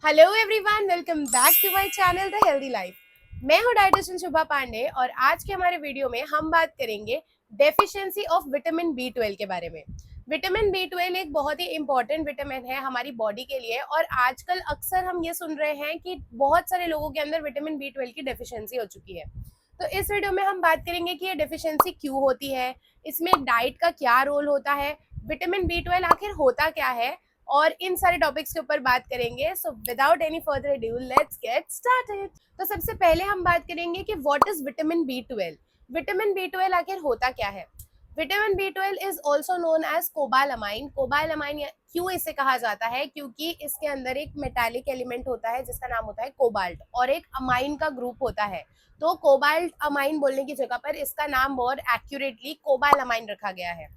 Hello everyone, welcome back to my channel the healthy life. मैं हूं dietitian शुभा पांडे और आज के हमारे वीडियो में हम बात करेंगे डेफिशिएंसी ऑफ विटामिन बी 12 के बारे में। विटामिन बी 12 एक बहुत ही इंपॉर्टेंट विटामिन है हमारी बॉडी के लिए और आजकल अक्सर हम ये सुन रहे हैं कि बहुत सारे लोगों के अंदर विटामिन बी 12 की डेफिशिएंसी हो चुकी है। तो इस वीडियो में हम बात करेंगे कि ये डेफिशिएंसी क्यों होती है, इसमें डाइट का क्या रोल होता है, विटामिन बी 12 आखिर होता क्या है, और इन सारे टॉपिक्स के ऊपर बात करेंगे। So without any further adieu let's get started. तो सबसे पहले हम बात करेंगे कि what is vitamin B 12। Vitamin B 12 आखिर होता क्या है। Vitamin B 12 is also known as cobalamin. Cobalamin क्यों इसे कहा जाता है, क्योंकि इसके अंदर एक मेटालिक एलिमेंट होता है जिसका नाम होता है कोबाल्ट और एक अमाइन का ग्रुप होता है। तो कोबाल्ट अमाइन बोलने की जगह पर इसका नाम और एक्यूरेटली कोबालामाइन रखा गया है।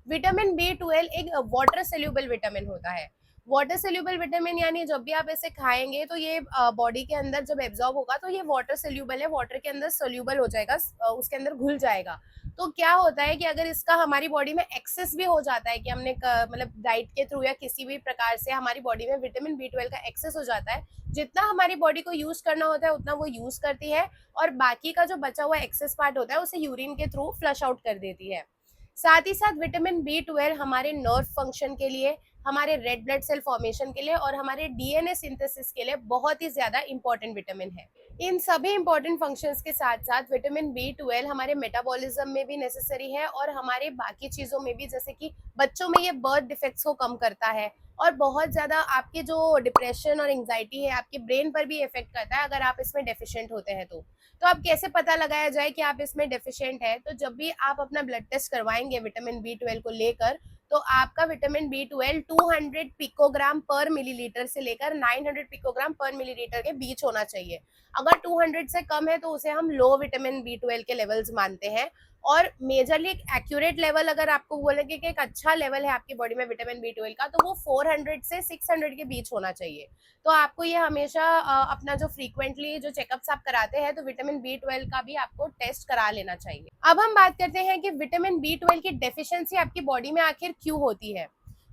विटामिन बी 12 एक वाटर सोल्यूबल विटामिन होता है। वाटर सोल्यूबल विटामिन यानी जब भी आप इसे खाएंगे तो ये बॉडी के अंदर जब एब्जॉर्ब होगा तो ये वाटर सोल्यूबल है, वाटर के अंदर सोल्यूबल हो जाएगा, उसके अंदर घुल जाएगा। तो क्या होता है कि अगर इसका हमारी बॉडी में एक्सेस भी हो जाता है कि हमने मतलब डाइट के थ्रू या किसी भी प्रकार से हमारी बॉडी में विटामिन बी 12 का एक्सेस हो जाता है, जितना हमारी बॉडी को यूज करना होता है उतना वो यूज करती है और बाकी का जो बचा हुआ एक्सेस पार्ट होता है उसे यूरिन के थ्रू फ्लश आउट कर देती है। साथ ही साथ विटामिन बी 12 हमारे नर्व फंक्शन के लिए, हमारे रेड ब्लड सेल फॉर्मेशन के लिए और हमारे डीएनए सिंथेसिस के लिए बहुत ही ज्यादा इंपॉर्टेंट विटामिन है। इन सभी इंपॉर्टेंट फंक्शंस के साथ साथ विटामिन बी 12 हमारे मेटाबॉलिज्म में भी नेसेसरी है और हमारे बाकी चीजों में भी, जैसे कि बच्चों में ये बर्थ डिफेक्ट्स को कम करता है और बहुत ज्यादा आपके जो डिप्रेशन और एंजाइटी है आपके ब्रेन पर भी इफेक्ट करता है अगर आप इसमें डेफिशिएंट होते हैं तो आप कैसे पता लगाया जाए कि आप इसमें डेफिशिएंट है। तो जब भी आप अपना ब्लड टेस्ट करवाएंगे विटामिन बी 12 को लेकर, तो आपका विटामिन बी 12 200 पिकोग्राम पर मिलीलीटर से लेकर 900 पिकोग्राम पर मिलीलीटर के बीच होना चाहिए। अगर 200 से कम है तो उसे हम लो विटामिन बी 12 के लेवल्स मानते हैं। और मेजरली एक एक्यूरेट लेवल अगर आपको बोलेंगे कि एक अच्छा लेवल है आपकी बॉडी में विटामिन बी 12 का, तो वो 400 से 600 के बीच होना चाहिए। तो आपको ये हमेशा अपना जो फ्रीक्वेंटली जो चेकअप्स आप कराते हैं तो विटामिन बी 12 का भी आपको टेस्ट करा लेना चाहिए। अब हम बात करते हैं कि विटामिन बी 12 की डेफिशिएंसी आपकी बॉडी में आखिर क्यों होती है।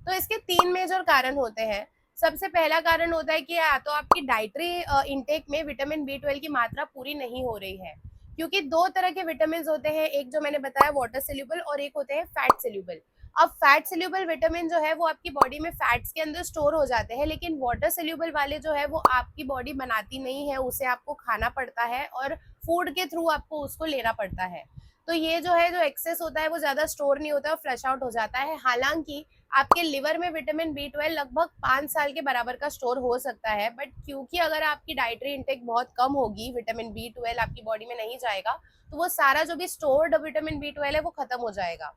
तो इसके 3 मेजर कारण होते हैं। सबसे पहला कारण होता है कि या तो आपकी डाइटरी इनटेक में विटामिन बी 12 की मात्रा पूरी नहीं हो रही है, क्योंकि 2 तरह के विटामिन होते हैं, एक जो मैंने बताया वाटर सोल्यूबल और एक होते हैं फैट सोल्यूबल। अब फैट सोल्यूबल विटामिन जो है वो आपकी बॉडी में फैट्स के अंदर स्टोर हो जाते हैं, लेकिन वाटर सोल्यूबल वाले जो है वो आपकी बॉडी बनाती नहीं है, उसे आपको खाना पड़ता है और फूड के थ्रू आपको उसको लेना पड़ता है। तो ये जो है जो एक्सेस होता है वो ज्यादा स्टोर नहीं होता, फ्लश आउट हो जाता है। हालांकि आपके लिवर में विटामिन बी 12 लगभग 5 साल के बराबर का स्टोर हो सकता है, बट क्योंकि अगर आपकी डाइटरी इंटेक बहुत कम होगी, विटामिन बी 12 आपकी बॉडी में नहीं जाएगा, तो वो सारा जो भी स्टोर्ड विटामिन बी 12 है वो खत्म हो जाएगा।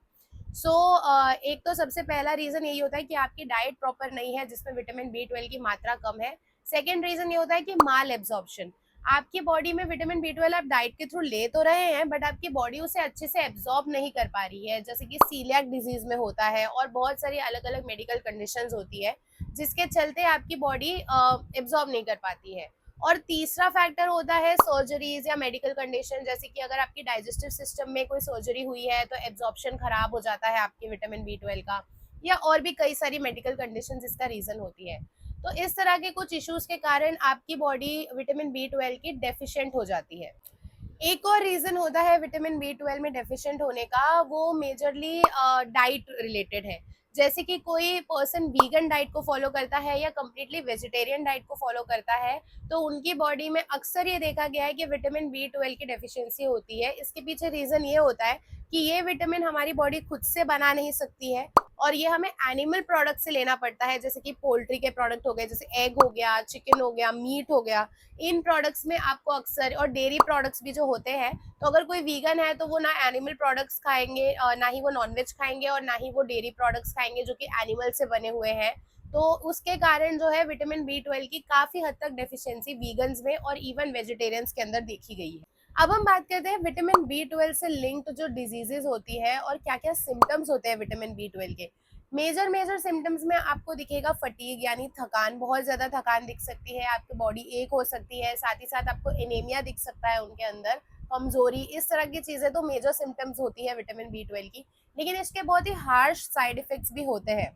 एक तो सबसे पहला रीजन यही होता है कि आपकी डाइट प्रॉपर नहीं है जिसमें विटामिन बी 12 की मात्रा कम है। सेकेंड रीजन ये होता है कि माल एब्जॉर्प्शन। आपकी बॉडी में विटामिन बी 12 आप डाइट के थ्रू ले तो रहे हैं, बट आपकी बॉडी उसे अच्छे से एब्जॉर्ब नहीं कर पा रही है, जैसे कि सीलियाक डिजीज में होता है और बहुत सारी अलग अलग मेडिकल कंडीशंस होती है जिसके चलते आपकी बॉडी एब्जॉर्ब नहीं कर पाती है। और तीसरा फैक्टर होता है सर्जरीज या मेडिकल कंडीशन, जैसे कि अगर आपकी डाइजेस्टिव सिस्टम में कोई सर्जरी हुई है तो एब्जॉर्प्शन खराब हो जाता है आपके विटामिन बी 12 का, या और भी कई सारी मेडिकल कंडीशन इसका रीजन होती है। तो इस तरह के कुछ इश्यूज के कारण आपकी बॉडी विटामिन बी 12 की डेफिशिएंट हो जाती है। एक और रीजन होता है विटामिन बी 12 में डेफिशिएंट होने का, वो मेजरली डाइट रिलेटेड है। जैसे कि कोई पर्सन वीगन डाइट को फॉलो करता है या कम्प्लीटली वेजिटेरियन डाइट को फॉलो करता है, तो उनकी बॉडी में अक्सर ये देखा गया है कि विटामिन बी 12 की डेफिशिएंसी होती है। इसके पीछे रीजन ये होता है कि ये विटामिन हमारी बॉडी खुद से बना नहीं सकती है और ये हमें एनिमल प्रोडक्ट से लेना पड़ता है, जैसे कि पोल्ट्री के प्रोडक्ट हो गए, जैसे एग हो गया, चिकन हो गया, मीट हो गया। इन प्रोडक्ट्स में आपको अक्सर, और डेयरी प्रोडक्ट्स भी जो होते हैं, तो अगर कोई वीगन है तो वो ना एनिमल प्रोडक्ट्स खाएंगे, ना ही वो नॉनवेज खाएंगे और ना ही वो डेयरी प्रोडक्ट्स खाएंगे जो कि एनिमल से बने हुए हैं। तो उसके कारण जो है विटामिन बी 12 की काफी हद तक डेफिशिएंसी वीगन्स में और इवन वेजिटेरियंस के अंदर देखी गई है। अब हम बात करते हैं विटामिन बी 12 से लिंक्ड जो डिजीजेज होती है और क्या क्या सिम्टम्स होते हैं विटामिन बी 12 के। मेजर सिम्टम्स में आपको दिखेगा फटीग यानी थकान, बहुत ज्यादा थकान दिख सकती है, आपकी बॉडी एक हो सकती है, साथ ही साथ आपको एनीमिया दिख सकता है उनके अंदर, कमजोरी, इस तरह की चीजें तो मेजर सिम्टम्स होती है विटामिन बी 12 की। लेकिन इसके बहुत ही हार्श साइड इफेक्ट्स भी होते हैं।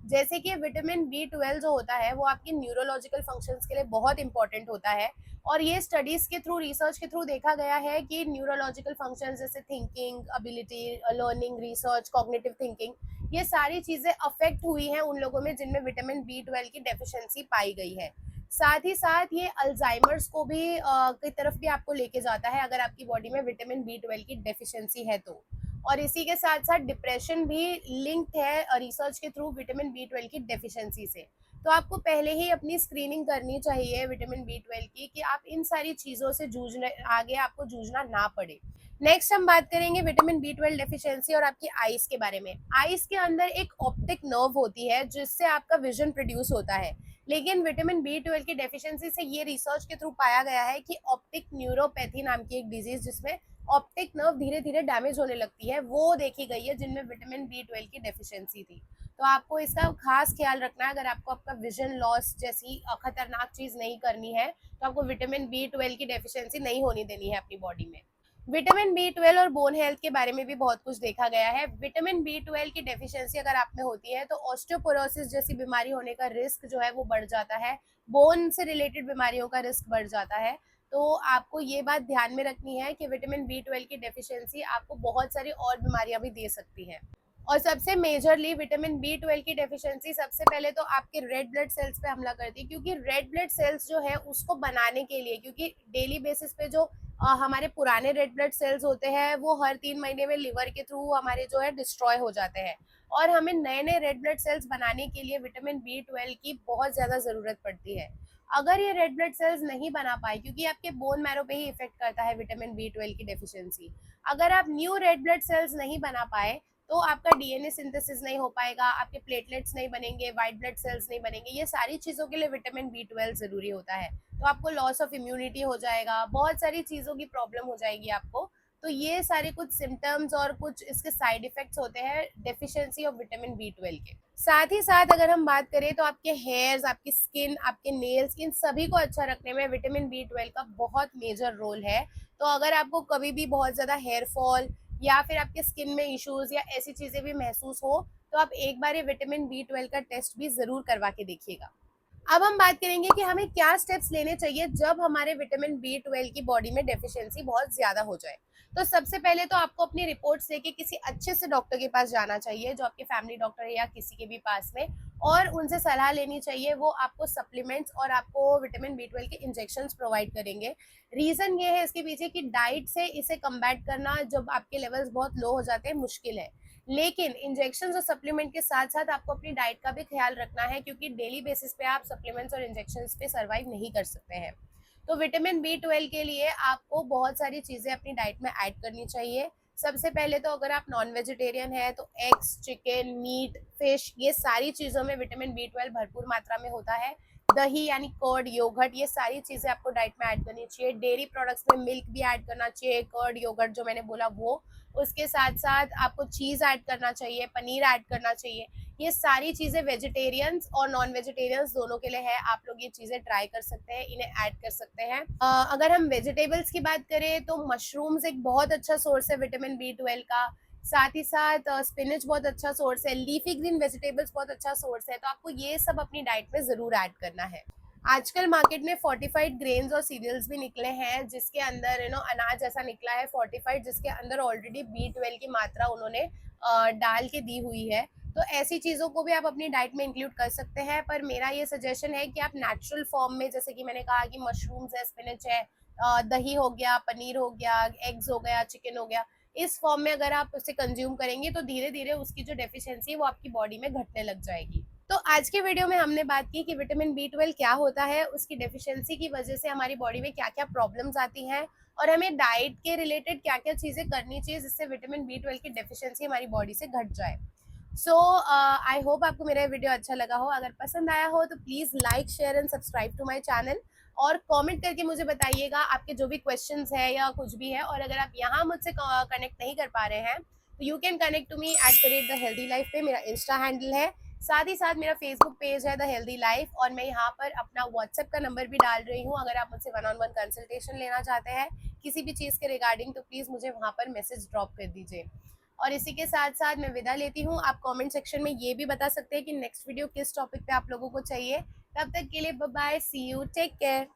जैसे कि विटामिन B12 जो होता है वो आपके न्यूरोलॉजिकल फंक्शंस के लिए बहुत इंपॉर्टेंट होता है, और ये स्टडीज के थ्रू, रिसर्च के थ्रू देखा गया है कि न्यूरोलॉजिकल फंक्शंस जैसे thinking ability, learning, research, cognitive thinking, ये सारी चीजें अफेक्ट हुई हैं उन लोगों में जिनमें विटामिन B12 की डेफिशिएंसी पाई गई है। साथ ही साथ ये अल्जाइमर्स को भी की तरफ भी आपको लेके जाता है अगर आपकी बॉडी में विटामिन B12 की डेफिशिएंसी है तो। और इसी के साथ साथ डिप्रेशन भी लिंक्ड है रिसर्च के थ्रू विटामिन B12 की डेफिशिएंसी से। तो आपको पहले ही अपनी स्क्रीनिंग करनी चाहिए विटामिन B12 की, कि आप इन सारी चीज़ों से जूझने, आगे आपको जूझना ना पड़े। नेक्स्ट हम बात करेंगे विटामिन B12 डेफिशिएंसी और आपकी आइज के बारे में। आइज के अंदर एक ऑप्टिक नर्व होती है जिससे आपका विजन प्रोड्यूस होता है, लेकिन विटामिन B12 की डेफिशिएंसी से ये रिसर्च के थ्रू पाया गया है कि ऑप्टिक न्यूरोपैथी नाम की एक डिजीज, जिसमें ऑप्टिक नर्व धीरे धीरे डैमेज होने लगती है, वो देखी गई है जिनमें विटामिन B12 की डेफिशिएंसी थी। तो आपको इसका खास ख्याल रखना है। अगर आपको आपका विजन लॉस जैसी खतरनाक चीज नहीं करनी है तो आपको विटामिन B12 की डेफिशिएंसी नहीं होनी देनी है अपनी बॉडी में। विटामिन B12 और बोन हेल्थ के बारे में भी बहुत कुछ देखा गया है। विटामिन B12 की डेफिशिएंसी अगर आप में होती है तो ऑस्टियोपोरोसिस जैसी बीमारी होने का रिस्क जो है वो बढ़ जाता है, बोन से रिलेटेड बीमारियों का रिस्क बढ़ जाता है। तो आपको ये बात ध्यान में रखनी है कि विटामिन B12 की डेफिशिएंसी आपको बहुत सारी और बीमारियां भी दे सकती है। और सबसे मेजरली विटामिन B12 की डेफिशिएंसी सबसे पहले तो आपके रेड ब्लड सेल्स पे हमला करती है, क्योंकि रेड ब्लड सेल्स जो है उसको बनाने के लिए, क्योंकि डेली बेसिस पे जो हमारे पुराने रेड ब्लड सेल्स होते हैं वो हर 3 महीने में लिवर के थ्रू हमारे जो है डिस्ट्रॉय हो जाते हैं, और हमें नए नए रेड ब्लड सेल्स बनाने के लिए विटामिन B12 की बहुत ज़्यादा ज़रूरत पड़ती है। अगर ये रेड ब्लड सेल्स नहीं बना पाए, क्योंकि आपके बोन मैरो पे ही इफेक्ट करता है विटामिन B12 की डेफिशिएंसी, अगर आप न्यू रेड ब्लड सेल्स नहीं बना पाए तो आपका DNA सिंथेसिस नहीं हो पाएगा, आपके प्लेटलेट्स नहीं बनेंगे, वाइट ब्लड सेल्स नहीं बनेंगे। ये सारी चीज़ों के लिए विटामिन B12 ज़रूरी होता है। तो आपको लॉस ऑफ इम्यूनिटी हो जाएगा, बहुत सारी चीज़ों की प्रॉब्लम हो जाएगी आपको। तो ये सारे कुछ सिम्टम्स और कुछ इसके साइड इफेक्ट्स होते हैं डेफिशिएंसी ऑफ विटामिन B12 के। साथ ही साथ अगर हम बात करें तो आपके हेयर्स, आपकी स्किन, आपके नेल्स, इन सभी को अच्छा रखने में विटामिन B12 का बहुत मेजर रोल है। तो अगर आपको कभी भी बहुत ज़्यादा हेयर फॉल या फिर आपके स्किन में इश्यूज या ऐसी चीज़ें भी महसूस हो तो आप एक बार ये विटामिन B12 का टेस्ट भी ज़रूर करवा के देखिएगा। अब हम बात करेंगे कि हमें क्या स्टेप्स लेने चाहिए जब हमारे विटामिन B12 की बॉडी में डेफिशिएंसी बहुत ज़्यादा हो जाए। तो सबसे पहले तो आपको अपनी रिपोर्ट्स लेके किसी अच्छे से डॉक्टर के पास जाना चाहिए, जो आपके फैमिली डॉक्टर है या किसी के भी पास में, और उनसे सलाह लेनी चाहिए। वो आपको सप्लीमेंट्स और आपको विटामिन B12 के इंजेक्शंस प्रोवाइड करेंगे। रीज़न ये है इसके पीछे कि डाइट से इसे कम्बैट करना जब आपके लेवल्स बहुत लो हो जाते हैं मुश्किल है, लेकिन इंजेक्शन और सप्लीमेंट के साथ साथ आपको अपनी डाइट का भी ख्याल रखना है, क्योंकि डेली बेसिस पे आप सप्लीमेंट्स और इंजेक्शन पे सर्वाइव नहीं कर सकते हैं। तो विटामिन B12 के लिए आपको बहुत सारी चीज़ें अपनी डाइट में ऐड करनी चाहिए। सबसे पहले तो अगर आप नॉन वेजिटेरियन है तो एग्स, चिकन, मीट, फिश, ये सारी चीज़ों में विटामिन B12 भरपूर मात्रा में होता है। दही यानी कर्ड, योगर्ट, ये सारी चीज़ें आपको डाइट में ऐड करनी चाहिए। डेयरी प्रोडक्ट्स में मिल्क भी ऐड करना चाहिए, कर्ड, योगर्ट जो मैंने बोला वो। उसके साथ साथ आपको चीज़ ऐड करना चाहिए, पनीर ऐड करना चाहिए। ये सारी चीज़ें वेजिटेरियंस और नॉन वेजिटेरियंस दोनों के लिए है। आप लोग ये चीज़ें ट्राई कर सकते हैं, इन्हें ऐड कर सकते हैं। अगर हम वेजिटेबल्स की बात करें तो मशरूम्स एक बहुत अच्छा सोर्स है विटामिन B12 का। साथ ही साथ स्पिनच बहुत अच्छा सोर्स है, लीफी ग्रीन वेजिटेबल्स बहुत अच्छा सोर्स है। तो आपको ये सब अपनी डाइट में ज़रूर ऐड करना है। आजकल मार्केट में फोर्टिफाइड ग्रेन्स और सीरियल्स भी निकले हैं, जिसके अंदर अनाज ऐसा निकला है फोर्टिफाइड, जिसके अंदर ऑलरेडी B12 की मात्रा उन्होंने डाल के दी हुई है। तो ऐसी चीज़ों को भी आप अपनी डाइट में इंक्लूड कर सकते हैं, पर मेरा ये सजेशन है कि आप नेचुरल फॉर्म में, जैसे कि मैंने कहा कि मशरूम्स है, स्पिनच है, दही हो गया, पनीर हो गया, एग्स हो गया, चिकन हो गया, इस फॉर्म में अगर आप उसे कंज्यूम करेंगे तो धीरे धीरे उसकी जो डेफिशिएंसी है वो आपकी बॉडी में घटने लग जाएगी। तो आज के वीडियो में हमने बात की कि विटामिन B12 क्या होता है, उसकी डेफिशिएंसी की वजह से हमारी बॉडी में क्या क्या प्रॉब्लम्स आती हैं, और हमें डाइट के रिलेटेड क्या क्या चीज़ें करनी चाहिए जिससे विटामिन B12 की डेफिशिएंसी हमारी बॉडी से घट जाए। सो आई होप आपको मेरा वीडियो अच्छा लगा हो। अगर पसंद आया हो तो please like, share and subscribe to my channel, और कमेंट करके मुझे बताइएगा आपके जो भी क्वेश्चंस है या कुछ भी है। और अगर आप यहाँ मुझसे कनेक्ट नहीं कर पा रहे हैं तो you can connect to me @thehealthylife पे, मेरा इंस्टा हैंडल है। साथ ही साथ मेरा फेसबुक पेज है द हेल्दी लाइफ, और मैं यहाँ पर अपना व्हाट्सएप का नंबर भी डाल रही हूँ। अगर आप मुझसे 1-on-1 कंसल्टेशन लेना चाहते हैं किसी भी चीज़ के रिगार्डिंग तो प्लीज़ मुझे वहाँ पर मैसेज ड्रॉप कर दीजिए। और इसी के साथ साथ मैं विदा लेती हूँ। आप कमेंट सेक्शन में ये भी बता सकते हैं कि नेक्स्ट वीडियो किस टॉपिक पे आप लोगों को चाहिए। तब तक के लिए bye bye, see you, take care.